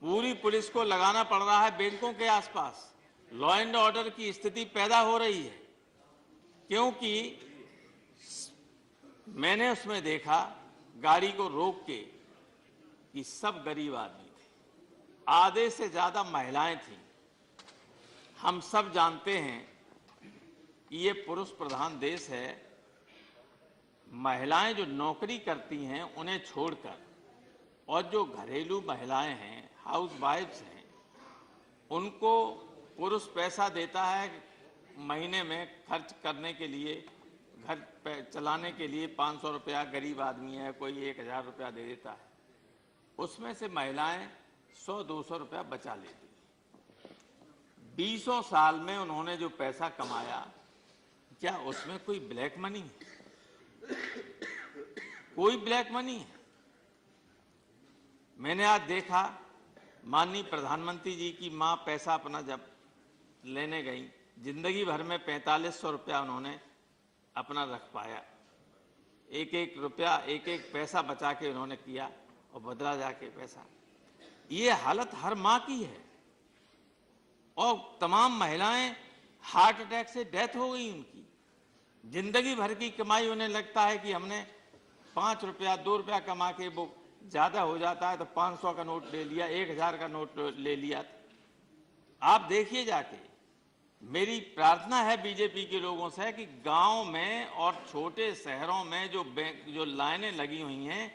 पूरी पुलिस को लगाना पड़ रहा है बैंकों के आसपास। लॉ एंड ऑर्डर की स्थिति पैदा हो रही है, क्योंकि मैंने उसमें देखा गाड़ी को रोक के कि सब गरीब आदमी थे, आधे से ज्यादा महिलाएं थीं। हम सब जानते हैं कि ये पुरुष प्रधान देश है। महिलाएं जो नौकरी करती हैं उन्हें छोड़कर, और जो घरेलू महिलाएं हैं, हाउस वाइफ्स हैं, उनको पुरुष पैसा देता है महीने में खर्च करने के लिए, घर चलाने के लिए 500 रुपया। गरीब आदमी है, कोई 1000 रुपया दे देता है, उसमें से महिलाएं 100-200 रुपया बचा लेती। 20 साल में उन्होंने जो पैसा कमाया, क्या उसमें कोई ब्लैक मनी है? कोई ब्लैक मनी है? मैंने आज देखा माननीय प्रधानमंत्री जी की मां पैसा अपना जब लेने गई, जिंदगी भर में 4500 रुपया उन्होंने अपना रख पाया। एक एक रुपया, एक एक पैसा बचा के उन्होंने किया और बदला जाके पैसा। ये हालत हर मां की है। और तमाम महिलाएं हार्ट अटैक से डेथ हो गई उनकी। जिंदगी भर की कमाई उन्हें लगता है कि हमने 5 रुपया 2 रुपया कमा के, वो ज्यादा हो जाता है तो 500 का नोट ले लिया, 1000 का नोट ले लिया। आप देखिए जाके। मेरी प्रार्थना है बीजेपी के लोगों से कि गांव में और छोटे शहरों में जो लाइनें लगी हुई हैं,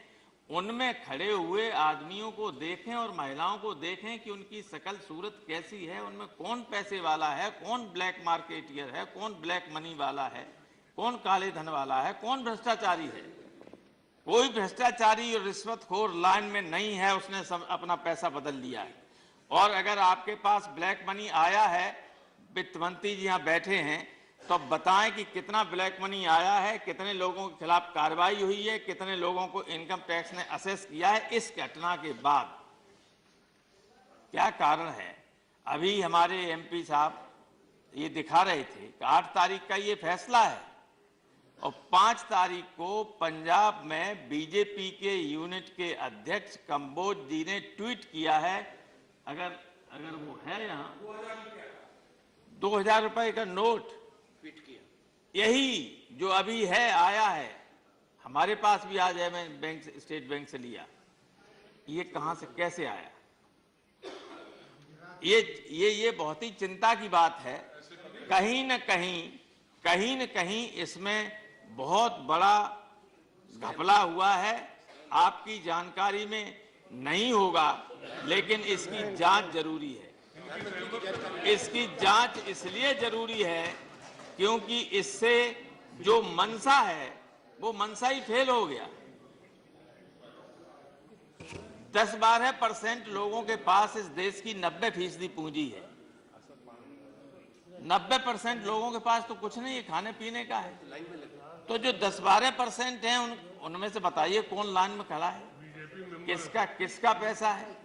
उनमें खड़े हुए आदमियों को देखें और महिलाओं को देखें कि उनकी शकल सूरत कैसी है, उनमें कौन पैसे वाला है, कौन ब्लैक मार्केटियर है, कौन ब्लैक मनी वाला है, कौन काले धन वाला है, कौन भ्रष्टाचारी है। कोई भ्रष्टाचारी और रिश्वतखोर लाइन में नहीं है, उसने सब अपना पैसा बदल लिया है। और अगर आपके पास ब्लैक मनी आया है, वित्त मंत्री जी यहाँ बैठे हैं, तो बताएं कि कितना ब्लैक मनी आया है, कितने लोगों के खिलाफ कार्रवाई हुई है, कितने लोगों को इनकम टैक्स ने असेस किया है इस घटना के बाद। क्या कारण है? अभी हमारे एमपी साहब ये दिखा रहे थे कि 8 तारीख का ये फैसला है और 5 तारीख को पंजाब में बीजेपी के यूनिट के अध्यक्ष कंबोज जी ने ट्वीट किया है, अगर वो है यहाँ, 2000 रुपए का नोट ट्वीट किया। यही जो अभी है आया है, हमारे पास भी आज है, मैं बैंक से, स्टेट बैंक से लिया, ये कहां से कैसे आया? ये बहुत ही चिंता की बात है। कहीं न कहीं इसमें बहुत बड़ा घपला हुआ है, आपकी जानकारी में नहीं होगा, लेकिन इसकी जांच जरूरी है। इसकी जांच इसलिए जरूरी है क्योंकि इससे जो मंशा है वो मंशा ही फेल हो गया। 10-12% लोगों के पास इस देश की 90% पूंजी है। 90% लोगों के पास तो कुछ नहीं है, खाने पीने का है। तो जो 10-12% हैं उनमें से बताइए कौन लाइन में खड़ा है, किसका पैसा है?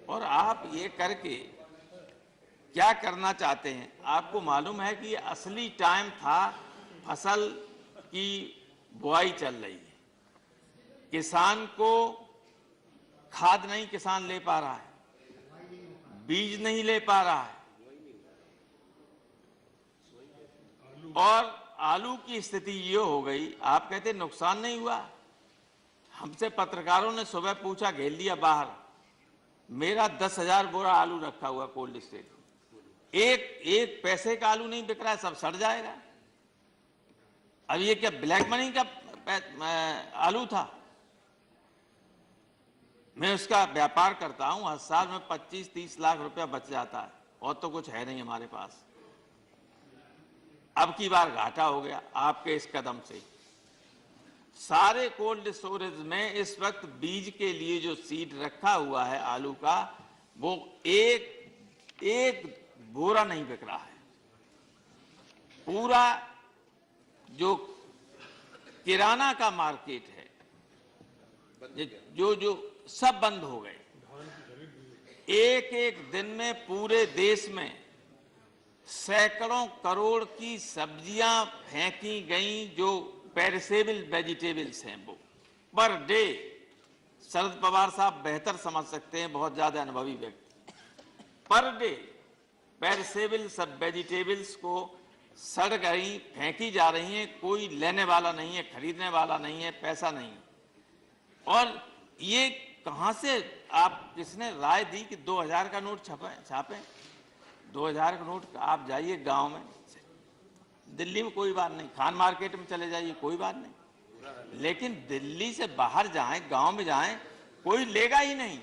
और आप ये करके क्या करना चाहते हैं? आपको मालूम है कि असली टाइम था, फसल की बुआई चल रही है, किसान को खाद नहीं किसान ले पा रहा है, बीज नहीं ले पा रहा है, और आलू की स्थिति ये हो गई। आप कहते नुकसान नहीं हुआ? हमसे पत्रकारों ने सुबह पूछा, घेर लिया बाहर, मेरा 10,000 बोरा आलू रखा हुआ कोल्ड स्टोरेज, एक पैसे का आलू नहीं बिक रहा है, सब सड़ जाएगा। अब ये क्या ब्लैक मनी का आलू था? मैं उसका व्यापार करता हूं, हर साल में 25-30 लाख रुपया बच जाता है, और तो कुछ है नहीं हमारे पास। अब की बार घाटा हो गया आपके इस कदम से। सारे कोल्ड स्टोरेज में इस वक्त बीज के लिए जो सीड रखा हुआ है आलू का, वो एक बोरा नहीं बिक रहा है। पूरा जो किराना का मार्केट है, जो सब बंद हो गए। एक दिन में पूरे देश में सैकड़ों करोड़ की सब्जियां फेंकी गईं, जो पेरिसेबल वेजिटेबल्स हैं, वो पर डे। शरद पवार साहब बेहतर समझ सकते हैं, बहुत ज्यादा अनुभवी व्यक्ति। पर डे पेरिसेबल सब वेजिटेबल्स को सड़ गई, फेंकी जा रही हैं, कोई लेने वाला नहीं है, खरीदने वाला नहीं है, पैसा नहीं। और ये कहां से किसने राय दी कि 2000 का नोट छापें? 2000 का नोट आप जाइए गांव में, दिल्ली में कोई बात नहीं, खान मार्केट में चले जाइए, कोई बात नहीं, लेकिन दिल्ली से बाहर जाएं, गांव में जाएं, कोई लेगा ही नहीं,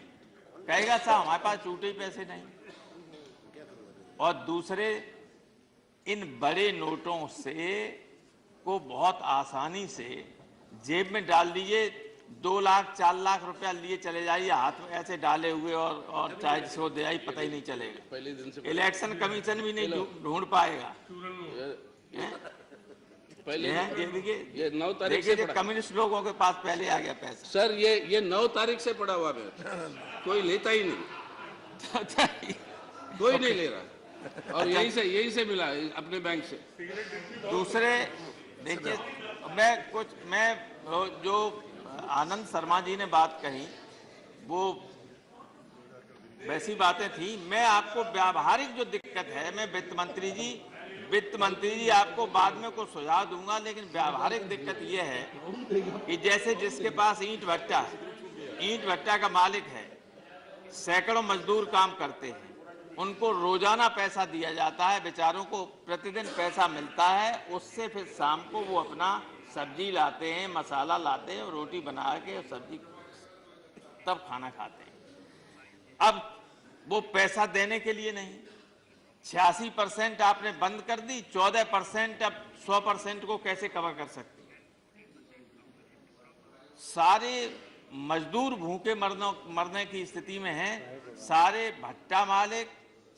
कहेगा साहब हमारे पास छूटे ही पैसे नहीं। और दूसरे, इन बड़े नोटों से को बहुत आसानी से जेब में डाल दीजिए, 2 लाख 4 लाख रुपया लिए चले जाइए, हाथ में ऐसे डाले हुए, और चाहे जिसको दे आई पता ही नहीं चलेगा। इलेक्शन कमीशन भी नहीं ढूंढ पाएगा। पहले ये 9 तारीख से पड़ा। कम्युनिस्ट लोगों के पास पहले आ गया पैसा। सर ये 9 तारीख से पड़ा हुआ है, कोई लेता ही नहीं, कोई नहीं ले रहा, और यही से मिला अपने बैंक से। दूसरे देखिए, मैं जो आनंद शर्मा जी ने बात कही, वो वैसी बातें थी। मैं आपको व्यावहारिक जो दिक्कत है, मैं वित्त मंत्री जी आपको बाद में कुछ सुझाव दूंगा, लेकिन व्यावहारिक दिक्कत यह है कि जैसे जिसके पास ईंट भट्टा का मालिक है, सैकड़ों मजदूर काम करते हैं, उनको रोजाना पैसा दिया जाता है, बेचारों को प्रतिदिन पैसा मिलता है, उससे फिर शाम को वो अपना सब्जी लाते हैं, मसाला लाते हैं, रोटी बना के सब्जी तब खाना खाते हैं। अब वो पैसा देने के लिए नहीं। 86% आपने बंद कर दी, 14% अब 100% को कैसे कवर कर सकते? सारे मजदूर भूखे मरने की स्थिति में हैं, सारे भट्टा मालिक,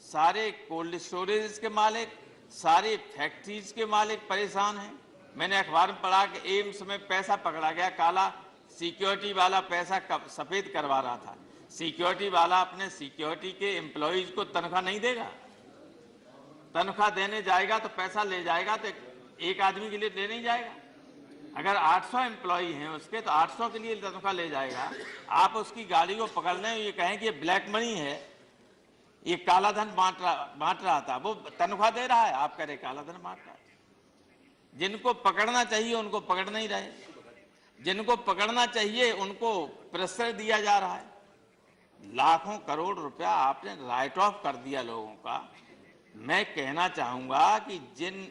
सारे कोल्ड स्टोरेज के मालिक, सारे फैक्ट्रीज के मालिक परेशान हैं। मैंने अखबार में पढ़ा कि एम्स में पैसा पकड़ा गया काला, सिक्योरिटी वाला पैसा सफेद करवा रहा था। सिक्योरिटी वाला अपने सिक्योरिटी के एम्प्लॉइज को तनख्वाह नहीं देगा, तनख्वाह देने जाएगा तो पैसा ले जाएगा, तो एक आदमी के लिए ले नहीं जाएगा। अगर 800 एम्प्लॉई हैं उसके, तो 800 के लिए तनख्वाह ले जाएगा। आप उसकी गाड़ी को पकड़ लें, ये कहें कि ये ब्लैक मनी है, ये काला धन बांट रहा था, वो तनख्वाह दे रहा है, आप कह रहे काला धन बांट रहा है। जिनको पकड़ना चाहिए उनको पकड़ नहीं रहे, जिनको पकड़ना चाहिए उनको प्रेशर दिया जा रहा है। लाखों करोड़ रुपया आपने राइट ऑफ कर दिया लोगों का। मैं कहना चाहूंगा कि जिन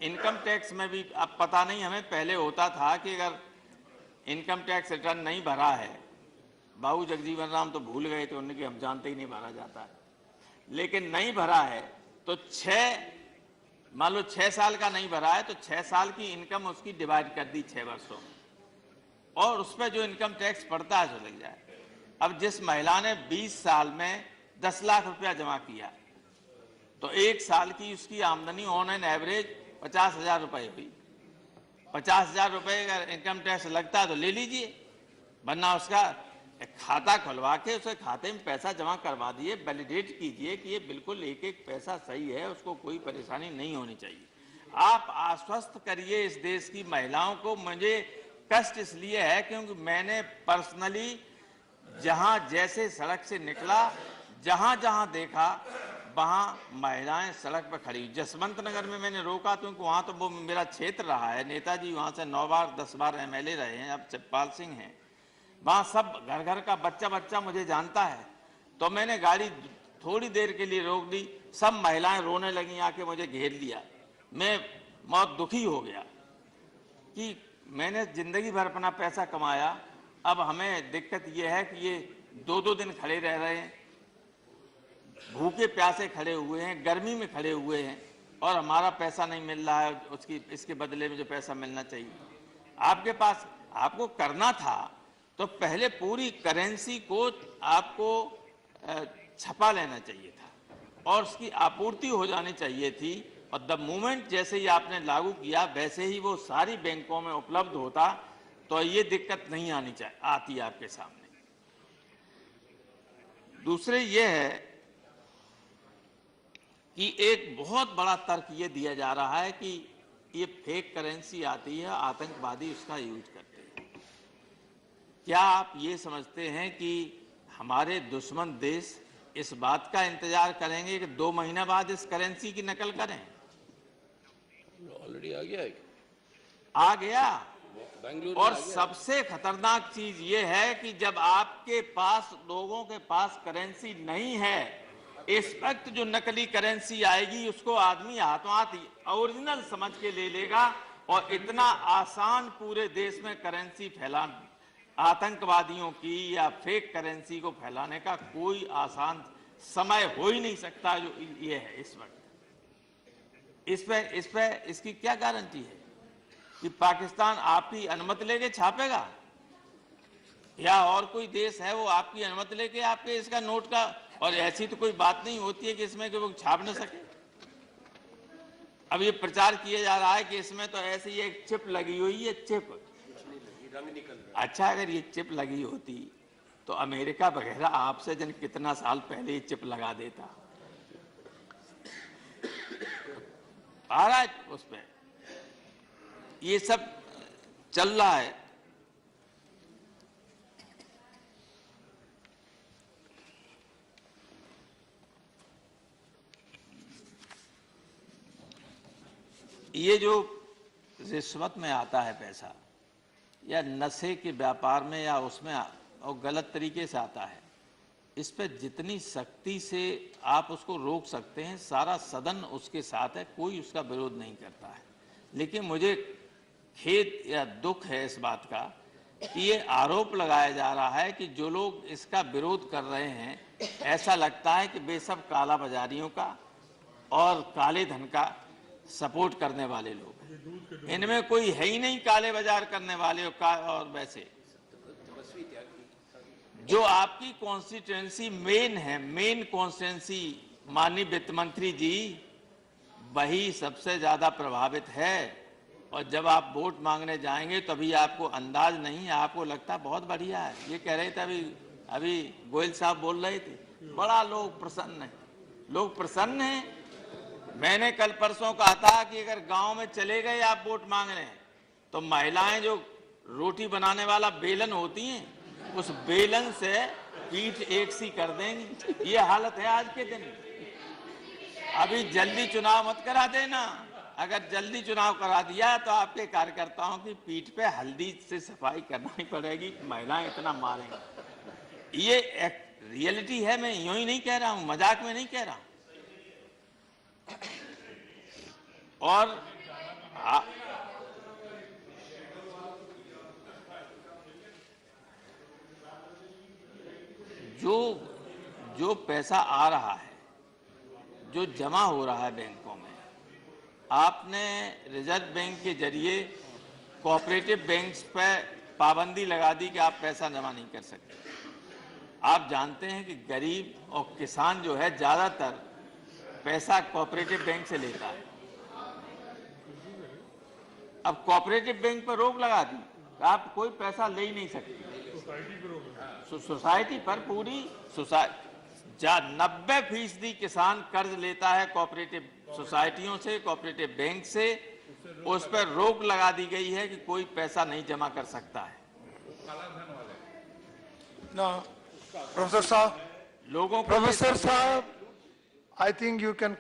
इनकम टैक्स में भी, अब पता नहीं, हमें पहले होता था कि अगर इनकम टैक्स रिटर्न नहीं भरा है, बाबू जगजीवन राम तो भूल गए थे उनके, हम जानते ही नहीं भरा जाता है, लेकिन नहीं भरा है तो मान लो 6 साल का नहीं भरा है तो 6 साल की इनकम उसकी डिवाइड कर दी 6 वर्षों में, और उस पर जो इनकम टैक्स पड़ता है जो लग जाए। अब जिस महिला ने 20 साल में 10 लाख रुपया जमा किया तो 1 साल की उसकी आमदनी ऑन एन एवरेज 50,000 रुपए हुई। 50,000 रुपए का इनकम टैक्स लगता है तो ले लीजिए, वरना उसका खाता खुलवा के उसके खाते में पैसा जमा करवा दिए, वैलिडेट कीजिए कि ये बिल्कुल एक एक पैसा सही है, उसको कोई परेशानी नहीं होनी चाहिए। आप आश्वस्त करिए इस देश की महिलाओं को। मुझे कष्ट इसलिए है क्योंकि मैंने पर्सनली जहां जैसे सड़क से निकला, जहां जहां देखा वहां महिलाएं सड़क पर खड़ी। जसवंत नगर में मैंने रोका क्योंकि वहां तो वो मेरा क्षेत्र रहा है, नेताजी वहां से 9 बार 10 बार MLA रहे हैं, अब चप्पाल सिंह हैं। वहां सब घर घर का बच्चा बच्चा मुझे जानता है, तो मैंने गाड़ी थोड़ी देर के लिए रोक दी, सब महिलाएं रोने लगी, आके मुझे घेर लिया। मैं बहुत दुखी हो गया कि मैंने जिंदगी भर अपना पैसा कमाया, अब हमें दिक्कत यह है कि ये 2-2 दिन खड़े रह रहे हैं, भूखे प्यासे खड़े हुए हैं, गर्मी में खड़े हुए हैं, और हमारा पैसा नहीं मिल रहा है उसकी, इसके बदले में जो पैसा मिलना चाहिए। आपके पास, आपको करना था तो पहले पूरी करेंसी को आपको छपा लेना चाहिए था और उसकी आपूर्ति हो जानी चाहिए थी, और द मोमेंट जैसे ही आपने लागू किया वैसे ही वो सारी बैंकों में उपलब्ध होता तो ये दिक्कत नहीं आती आपके सामने। दूसरे ये है कि एक बहुत बड़ा तर्क ये दिया जा रहा है कि ये फेक करेंसी आती है, आतंकवादी उसका यूज करते हैं। क्या आप ये समझते हैं कि हमारे दुश्मन देश इस बात का इंतजार करेंगे कि 2 महीना बाद इस करेंसी की नकल करें? ऑलरेडी आ गया है, आ गया। बेंगलुरु और आ गया। सबसे खतरनाक चीज ये है कि जब आपके पास, लोगों के पास करेंसी नहीं है, इस वक्त जो नकली करेंसी आएगी उसको आदमी हाथों हाथ ओरिजिनल समझ के ले लेगा, और इतना आसान पूरे देश में करेंसी फैलाना, आतंकवादियों की या फेक करेंसी को फैलाने का कोई आसान समय हो ही नहीं सकता जो ये है इस वक्त। इस पे इसकी क्या गारंटी है कि पाकिस्तान आपकी अनुमति लेके छापेगा, या और कोई देश है वो आपकी अनुमति लेके आपके इसका नोट का? और ऐसी तो कोई बात नहीं होती है कि इसमें कि वो छाप न सके। अब ये प्रचार किया जा रहा है कि इसमें तो ऐसी एक चिप लगी हुई है, चिप। अच्छा, अगर ये चिप लगी होती तो अमेरिका वगैरह आपसे जन कितना साल पहले ये चिप लगा देता। आ रहा है उस पे, ये सब चल रहा है। ये जो रिश्वत में आता है पैसा, या नशे के व्यापार में या उसमें और गलत तरीके से आता है, इस पे जितनी सख्ती से आप उसको रोक सकते हैं, सारा सदन उसके साथ है, कोई उसका विरोध नहीं करता है। लेकिन मुझे खेद या दुख है इस बात का कि ये आरोप लगाया जा रहा है कि जो लोग इसका विरोध कर रहे हैं, ऐसा लगता है कि वे सब काला बाजारियों का और काले धन का सपोर्ट करने वाले लोग हैं। इनमें कोई है ही नहीं काले बाजार करने वाले और वैसे जो आपकी कॉन्स्टिट्यूएंसी मेन है, मेन कॉन्स्टिट्यूएंसी माननीय वित्त मंत्री जी, वही सबसे ज्यादा प्रभावित है। और जब आप वोट मांगने जाएंगे तभी आपको अंदाज नहीं, आपको लगता बहुत बढ़िया है। ये कह रहे थे अभी गोयल साहब बोल रहे थे, बड़ा लोग प्रसन्न है, लोग प्रसन्न हैं। मैंने कल परसों कहा था कि अगर गांव में चले गए आप वोट मांगने, तो महिलाएं जो रोटी बनाने वाला बेलन होती हैं, उस बेलन से पीठ एक सी कर देंगी। ये हालत है आज के दिन। अभी जल्दी चुनाव मत करा देना, अगर जल्दी चुनाव करा दिया तो आपके कार्यकर्ताओं की पीठ पे हल्दी से सफाई करना ही पड़ेगी, महिलाएं इतना मारेंगी। ये एक रियलिटी है, मैं यूं ही नहीं कह रहा हूं, मजाक में नहीं कह रहा हूं। और जो पैसा आ रहा है, जो जमा हो रहा है बैंकों में, आपने रिजर्व बैंक के जरिए कोऑपरेटिव बैंक्स पर पाबंदी लगा दी कि आप पैसा जमा नहीं कर सकते। आप जानते हैं कि गरीब और किसान जो है ज्यादातर पैसा कोऑपरेटिव बैंक से लेता है। अब कोऑपरेटिव बैंक पर रोक लगा दी, आप कोई पैसा ले ही नहीं सकते। सोसाइटी पर पूरी 90% किसान कर्ज लेता है कोऑपरेटिव सोसाइटियों से, कोऑपरेटिव बैंक से। उस पर रोक लगा दी गई है कि कोई पैसा नहीं जमा कर सकता है। No, Professor Saab, लोगों को Professor Saab, I think you can